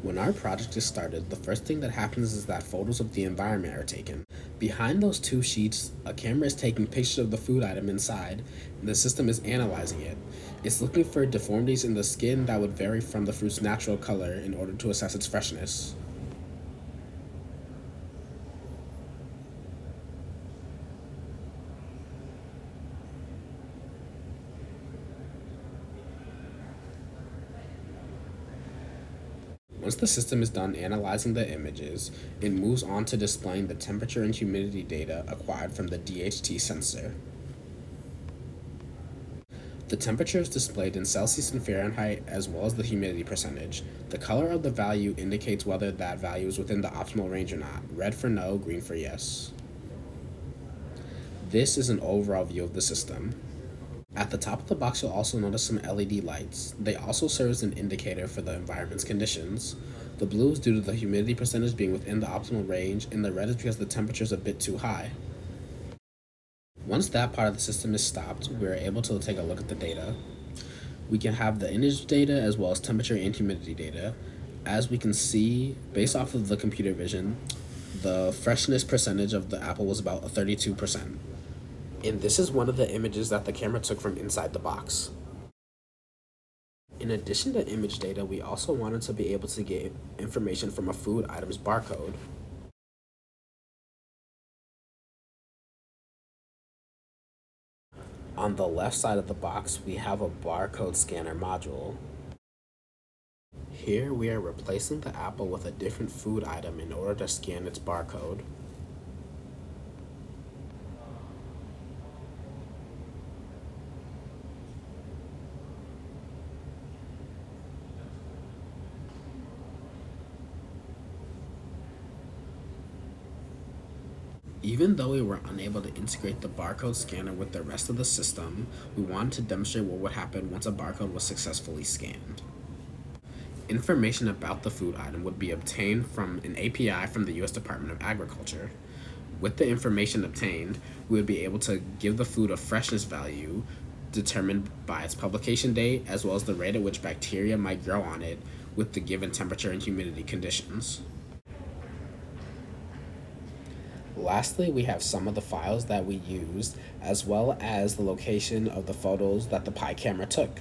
When our project is started, the first thing that happens is that photos of the environment are taken. Behind those two sheets, a camera is taking pictures of the food item inside, and the system is analyzing it. It's looking for deformities in the skin that would vary from the fruit's natural color in order to assess its freshness. Once the system is done analyzing the images, it moves on to displaying the temperature and humidity data acquired from the DHT sensor. The temperature is displayed in Celsius and Fahrenheit as well as the humidity percentage. The color of the value indicates whether that value is within the optimal range or not. Red for no, green for yes. This is an overall view of the system. At the top of the box, you'll also notice some LED lights. They also serve as an indicator for the environment's conditions. The blue is due to the humidity percentage being within the optimal range, and the red is because the temperature is a bit too high. Once that part of the system is stopped, we are able to take a look at the data. We can have the image data as well as temperature and humidity data. As we can see, based off of the computer vision, the freshness percentage of the apple was about 32%. And this is one of the images that the camera took from inside the box. In addition to image data, we also wanted to be able to get information from a food item's barcode. On the left side of the box, we have a barcode scanner module. Here we are replacing the apple with a different food item in order to scan its barcode. Even though we were unable to integrate the barcode scanner with the rest of the system, we wanted to demonstrate what would happen once a barcode was successfully scanned. Information about the food item would be obtained from an API from the U.S. Department of Agriculture. With the information obtained, we would be able to give the food a freshness value determined by its publication date as well as the rate at which bacteria might grow on it with the given temperature and humidity conditions. Lastly, we have some of the files that we used, as well as the location of the photos that the Pi camera took.